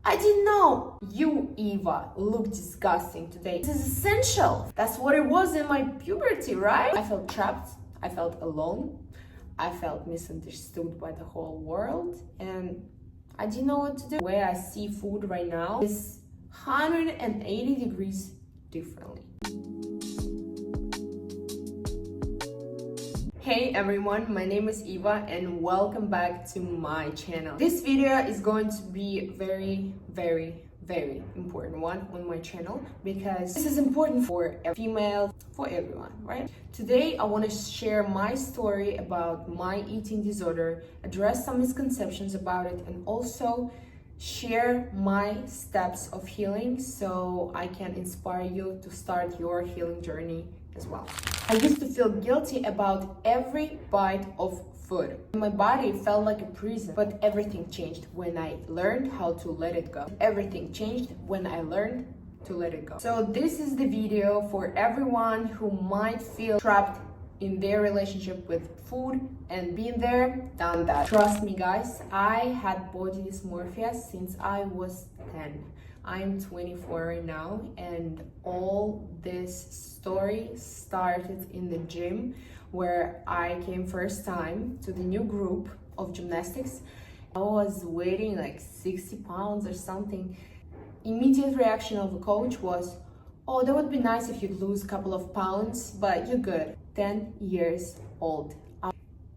I didn't know. You, Eva, look disgusting today. This is essential. That's what it was in my puberty, right? I felt trapped. I felt alone. I felt misunderstood by the whole world. And I didn't know what to do. The way I see food right now is 180 degrees differently. Hey everyone, my name is Eva and welcome back to my channel. This video is going to be very important one on my channel because this is important for a female, for everyone, right? Today I want to share my story about my eating disorder, address some misconceptions about it, and also share my steps of healing so I can inspire you to start your healing journey as well. I used to feel guilty about every bite of food. My body felt like a prison, but everything changed when I learned how to let it go. Everything changed when I learned to let it go. So this is the video for everyone who might feel trapped in their relationship with food and been there, done that. Trust me guys, I had body dysmorphia since I was 10. I'm 24 right now, and all this story started in the gym where I came first time to the new group of gymnastics. I was weighing like 60 pounds or something. Immediate reaction of the coach was, oh, that would be nice if you'd lose a couple of pounds, but you're good. 10 years old.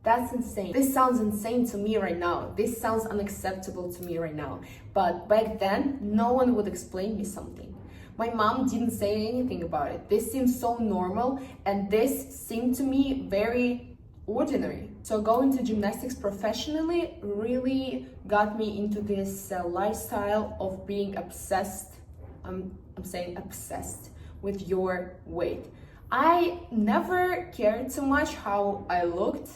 That's insane. This sounds insane to me right now. This sounds unacceptable to me right now. But back then, no one would explain me something. My mom didn't say anything about it. This seemed so normal, and this seemed to me very ordinary. So going to gymnastics professionally really got me into this lifestyle of being obsessed. I'm saying obsessed with your weight. I never cared too much how I looked.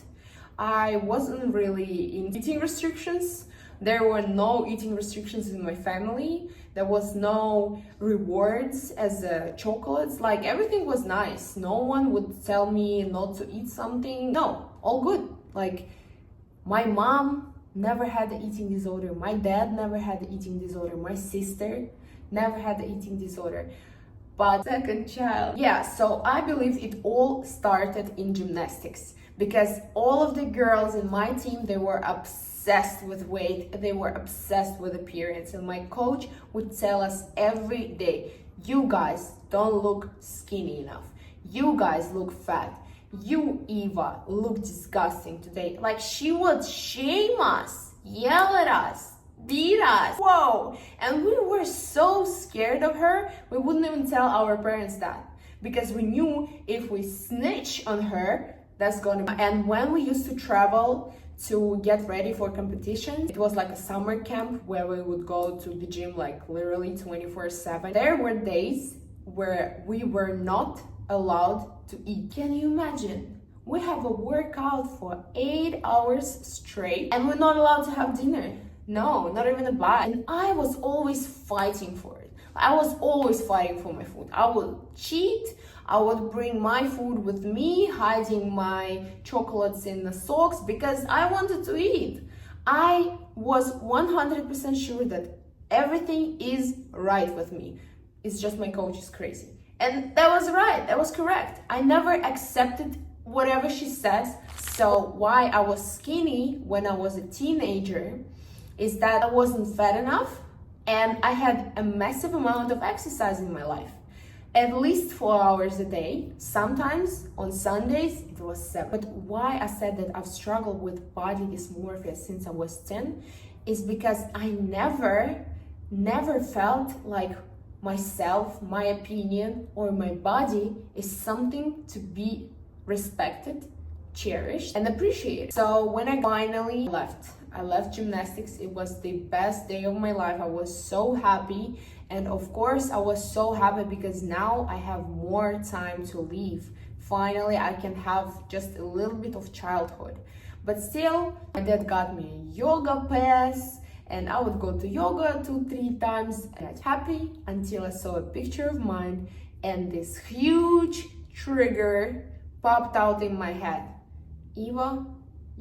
I wasn't really in eating restrictions. There were no eating restrictions in my family. There was no rewards as chocolates. Like, everything was nice. No one would tell me not to eat something. No, all good. Like, my mom never had the eating disorder. My dad never had the eating disorder. My sister never had the eating disorder. But second child. Yeah, so I believe it all started in gymnastics because all of the girls in my team, they were obsessed with weight. They were obsessed with appearance. And my coach would tell us every day, you guys don't look skinny enough. You guys look fat. You, Eva, look disgusting today. Like, she would shame us, yell at us, beat us. Whoa! And we were so scared of her, we wouldn't even tell our parents that. Because we knew if we snitch on her, that's gonna be. And when we used to travel to get ready for competitions, it was like a summer camp where we would go to the gym like literally 24/7. There were days where we were not allowed to eat. Can you imagine? We have a workout for 8 hours straight and we're not allowed to have dinner. No, not even a bite. And I was always fighting for it. I was always fighting for my food. I would cheat. I would bring my food with me, hiding my chocolates in the socks because I wanted to eat. I was 100% sure that everything is right with me. It's just my coach is crazy. And that was right. That was correct. I never accepted whatever she says. So why I was skinny when I was a teenager is that I wasn't fat enough and I had a massive amount of exercise in my life. At least 4 hours a day. Sometimes on Sundays it was 7. But why I said that I've struggled with body dysmorphia since I was 10 is because I never felt like myself, my opinion, or my body is something to be respected, cherished, and appreciated. So when I finally I left gymnastics. It was the best day of my life. I was so happy. And of course, I was so happy because now I have more time to live. Finally, I can have just a little bit of childhood. But still, my dad got me a yoga pass and I would go to yoga 2-3 times. And I was happy until I saw a picture of mine and this huge trigger popped out in my head. Eva,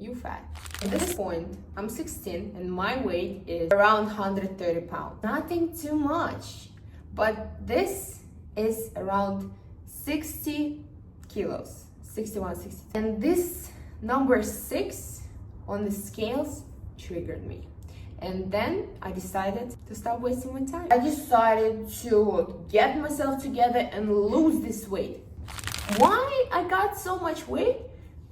you fat. At this point, I'm 16 and my weight is around 130 pounds. Nothing too much, but this is around 60 kilos, 61, 60. And this number 6 on the scales triggered me. And then I decided to stop wasting my time. I decided to get myself together and lose this weight. Why I got so much weight?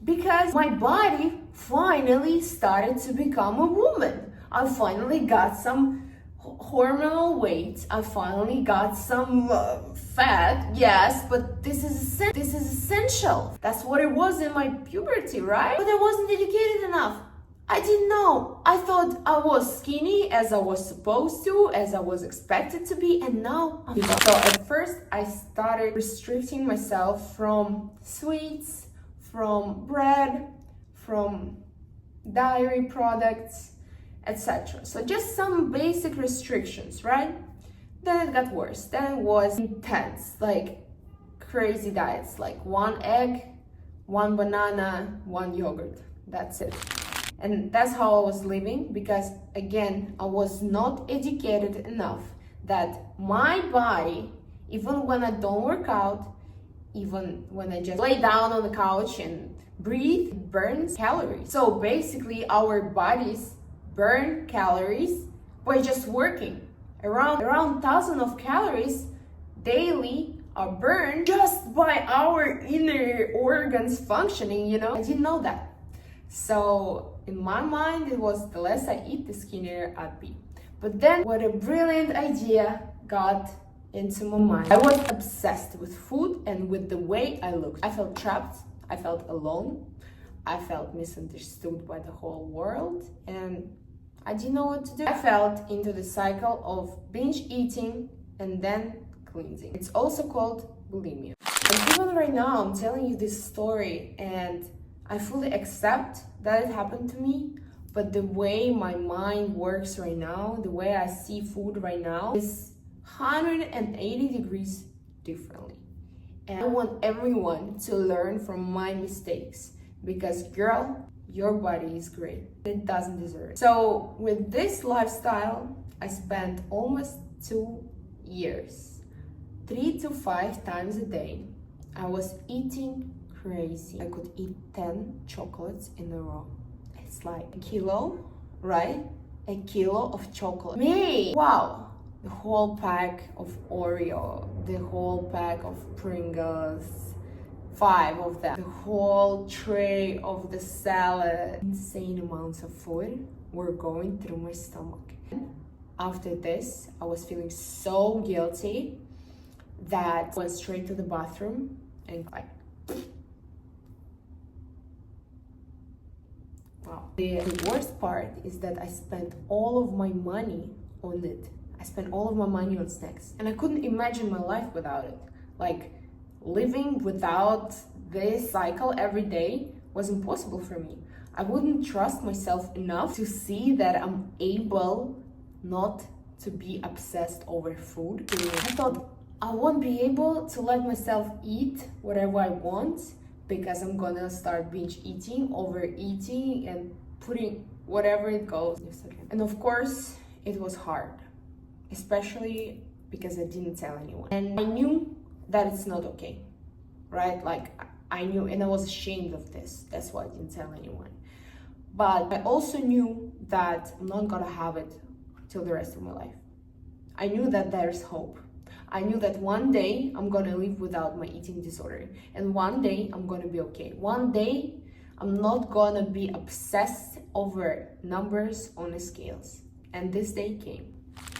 Because my body finally started to become a woman. I finally got some hormonal weight. I finally got some fat, yes, but this is essential. That's what it was in my puberty, right? But I wasn't educated enough. I didn't know. I thought I was skinny as I was supposed to, as I was expected to be, and now I'm not. So at first I started restricting myself from sweets, from bread, from dairy products, etc. So just some basic restrictions, right? Then it got worse. Then it was intense, like crazy diets, like 1 egg, 1 banana, 1 yogurt. That's it. And that's how I was living, because again, I was not educated enough that my body, even when I don't work out, even when I just lay down on the couch and breathe, it burns calories. So basically our bodies burn calories by just working. Around 1,000 of calories daily are burned just by our inner organs functioning, you know? I didn't know that. So in my mind, it was the less I eat, the skinnier I'd be. But then what a brilliant idea got into my mind. I was obsessed with food and with the way I looked. I felt trapped, I felt alone, I felt misunderstood by the whole world, and I didn't know what to do. I fell into the cycle of binge eating and then cleansing. It's also called bulimia. And even right now, I'm telling you this story and I fully accept that it happened to me, but the way my mind works right now, the way I see food right now is 180 degrees differently. And I want everyone to learn from my mistakes, because girl, your body is great. It doesn't deserve it. So with this lifestyle, I spent almost 2 years, 3 to 5 times a day. I was eating crazy. I could eat 10 chocolates in a row. It's like a kilo, right? A kilo of chocolate. Me! Wow! The whole pack of Oreo, the whole pack of Pringles, 5 of them, the whole tray of the salad. Insane amounts of food were going through my stomach. After this, I was feeling so guilty that I went straight to the bathroom and like, wow. The worst part is that I spent all of my money on it. I spent all of my money on snacks, and I couldn't imagine my life without it. Like, living without this cycle every day was impossible for me. I wouldn't trust myself enough to see that I'm able not to be obsessed over food. I thought I won't be able to let myself eat whatever I want, because I'm gonna start binge eating, overeating, and putting whatever it goes. And of course, it was hard, especially because I didn't tell anyone. And I knew that it's not okay, right? Like, I knew, and I was ashamed of this. That's why I didn't tell anyone. But I also knew that I'm not gonna have it till the rest of my life. I knew that there's hope. I knew that one day I'm gonna live without my eating disorder, and one day I'm gonna be okay. One day I'm not gonna be obsessed over numbers on the scales. And this day came.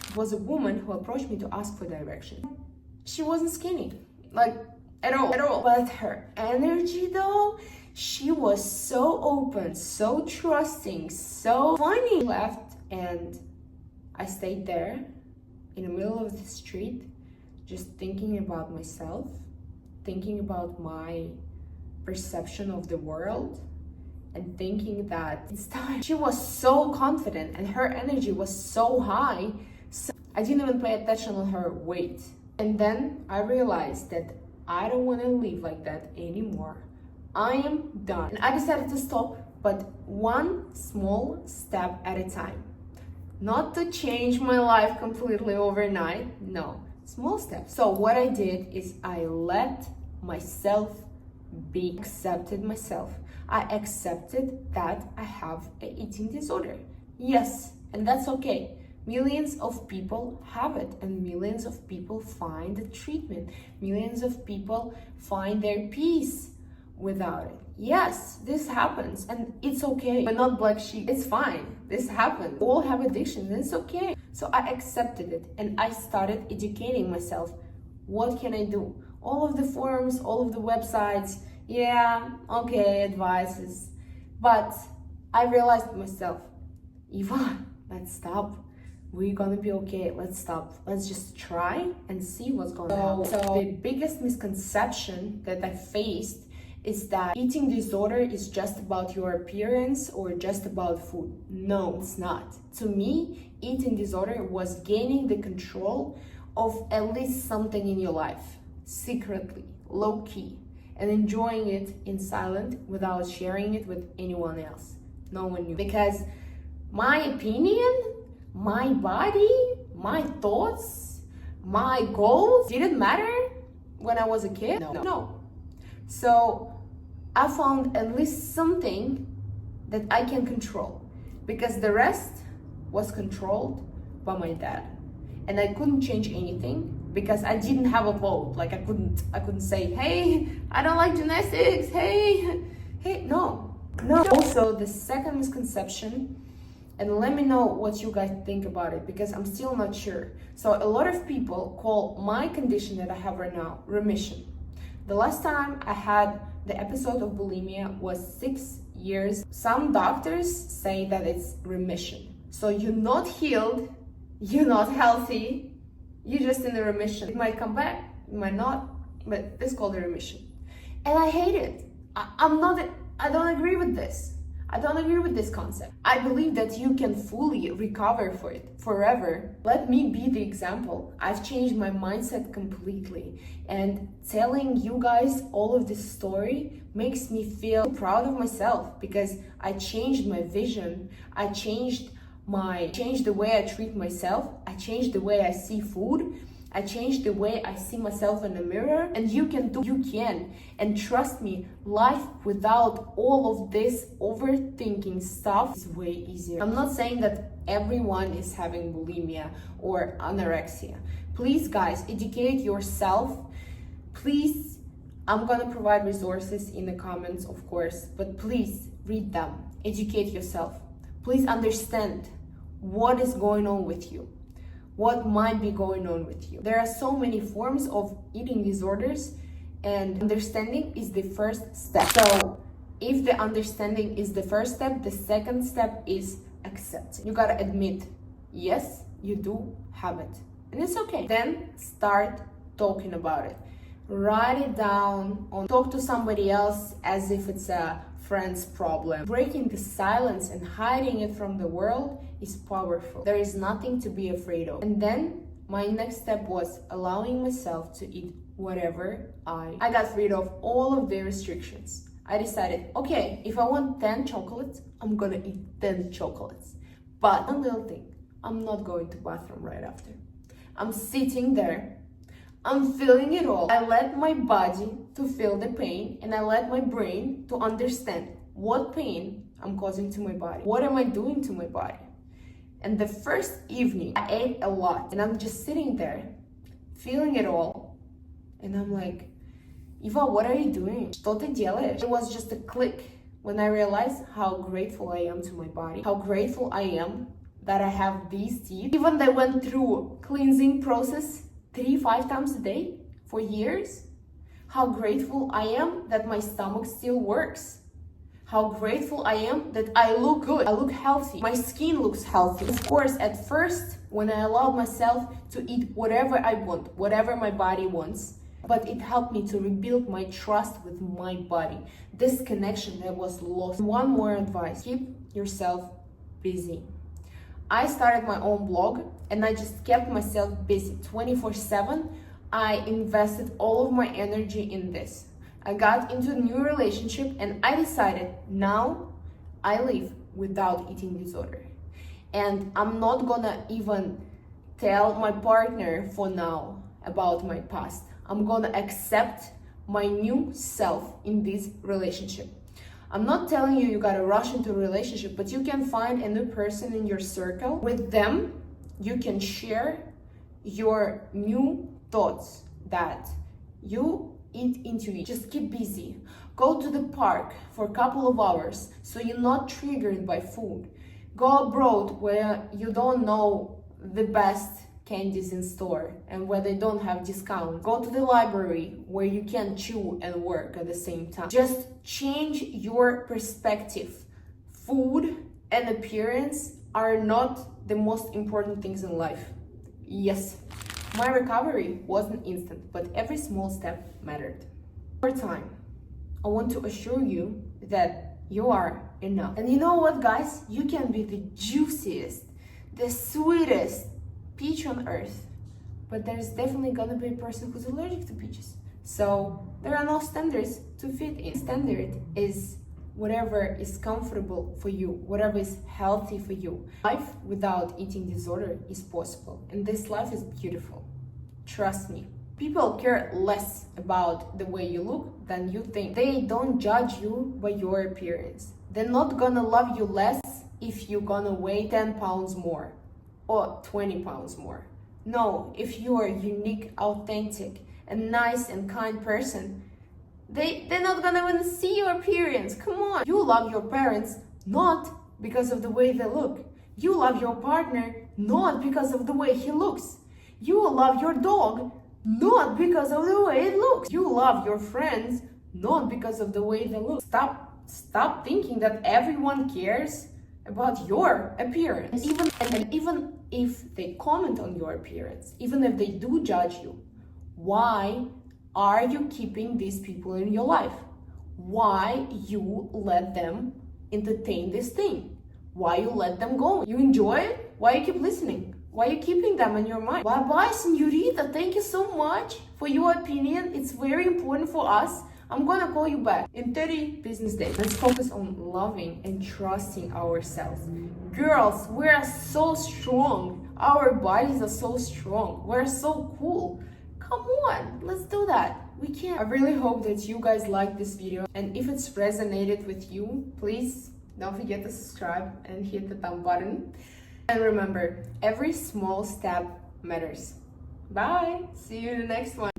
It was a woman who approached me to ask for direction. She wasn't skinny, like at all. But her energy though, she was so open, so trusting, so funny. She left and I stayed there in the middle of the street, just thinking about myself, thinking about my perception of the world, and thinking that it's time. She was so confident and her energy was so high, so I didn't even pay attention on her weight. And then I realized that I don't want to live like that anymore. I am done. And I decided to stop but one small step at a time. Not to change my life completely overnight, no, small steps. So what I did is I let myself be, accepted myself. I accepted that I have an eating disorder. Yes, and that's okay. Millions of people have it, and millions of people find the treatment. Millions of people find their peace without it. Yes, this happens, and it's okay. We're not black sheep. It's fine. This happens. We all have addictions, and it's okay. So I accepted it, and I started educating myself. What can I do? All of the forums, all of the websites, yeah, okay, advices. But I realized to myself, Eva, let's stop. We're gonna be okay. Let's stop. Let's just try and see what's going on. So the biggest misconception that I faced is that eating disorder is just about your appearance or just about food. No, it's not. To me, eating disorder was gaining the control of at least something in your life, secretly, low-key, and enjoying it in silence without sharing it with anyone else. No one knew. Because my opinion, my body, my thoughts, my goals didn't matter when I was a kid. No. So I found at least something that I can control, because the rest was controlled by my dad, and I couldn't change anything because I didn't have a vote. Like I couldn't say, hey, I don't like gymnastics. Hey, no. Also, the second misconception, and let me know what you guys think about it, because I'm still not sure. So a lot of people call my condition that I have right now remission. The last time I had the episode of bulimia was 6 years. Some doctors say that it's remission. So you're not healed, you're not healthy, you're just in the remission. It might come back, it might not, but it's called a remission. And I hate it. I don't agree with this. I don't agree with this concept. I believe that you can fully recover for it forever. Let me be the example. I've changed my mindset completely, and telling you guys all of this story makes me feel proud of myself, because I changed my vision. I changed the way I treat myself. I changed the way I see food. I changed the way I see myself in the mirror, and you can. And trust me, life without all of this overthinking stuff is way easier. I'm not saying that everyone is having bulimia or anorexia. Please, guys, educate yourself. Please, I'm gonna provide resources in the comments, of course, but please read them, educate yourself. Please understand what is going on with you. What might be going on with you. There are so many forms of eating disorders, and understanding is the first step. So if the understanding is the first step, the second step is accepting. You gotta admit, yes, you do have it, and it's okay. Then start talking about it. Write it down, or talk to somebody else as if it's a friend's problem. Breaking the silence and hiding it from the world is powerful. There is nothing to be afraid of. And then my next step was allowing myself to eat whatever I got rid of all of the restrictions. I decided, okay, if I want 10 chocolates, I'm gonna eat 10 chocolates. But one little thing, I'm not going to bathroom right after. I'm sitting there, I'm feeling it all. I let my body to feel the pain, and I let my brain to understand what pain I'm causing to my body. What am I doing to my body? And the first evening, I ate a lot, and I'm just sitting there, feeling it all. And I'm like, Eva, what are you doing? Что ты делаешь? It was just a click when I realized how grateful I am to my body, how grateful I am that I have these teeth. Even they went through cleansing process 3-5 times a day for years. How grateful I am that my stomach still works. How grateful I am that I look good, I look healthy, my skin looks healthy. Of course, at first, when I allowed myself to eat whatever I want, whatever my body wants, but it helped me to rebuild my trust with my body. This connection that was lost. One more advice, keep yourself busy. I started my own blog, and I just kept myself busy 24/7. I invested all of my energy in this. I got into a new relationship, and I decided now I live without eating disorder. And I'm not gonna even tell my partner for now about my past. I'm gonna accept my new self in this relationship. I'm not telling you gotta rush into a relationship, but you can find a new person in your circle. With them, you can share your new thoughts that you eat into it. Just keep busy. Go to the park for a couple of hours so you're not triggered by food. Go abroad where you don't know the best candies in store and where they don't have discounts. Go to the library where you can chew and work at the same time. Just change your perspective. Food and appearance are not the most important things in life. Yes, my recovery wasn't instant, but every small step mattered. Over time, I want to assure you that you are enough. And you know what, guys? You can be the juiciest, the sweetest peach on earth, but there's definitely gonna be a person who's allergic to peaches. So there are no standards to fit in. Standard is whatever is comfortable for you, whatever is healthy for you. Life without eating disorder is possible, and this life is beautiful. Trust me. People care less about the way you look than you think. They don't judge you by your appearance. They're not gonna love you less if you're gonna weigh 10 pounds more or 20 pounds more. No, if you are a unique, authentic, and nice and kind person, they're not gonna even see your appearance. Come on. You love your parents not because of the way they look. You love your partner not because of the way he looks. You love your dog not because of the way it looks. You love your friends not because of the way they look. Stop thinking that everyone cares about your appearance. Even if they comment on your appearance, even if they do judge you, why are you keeping these people in your life? Why you let them entertain this thing? Why you let them go? You enjoy it? Why you keep listening? Why are you keeping them in your mind? Bye-bye, señorita. Thank you so much for your opinion. It's very important for us. I'm gonna call you back in 30 business days. Let's focus on loving and trusting ourselves. Girls, we are so strong. Our bodies are so strong. We're so cool. Come on, let's do that. We can. I really hope that you guys like this video. And if it's resonated with you, please don't forget to subscribe and hit the thumb button. And remember, every small step matters. Bye. See you in the next one.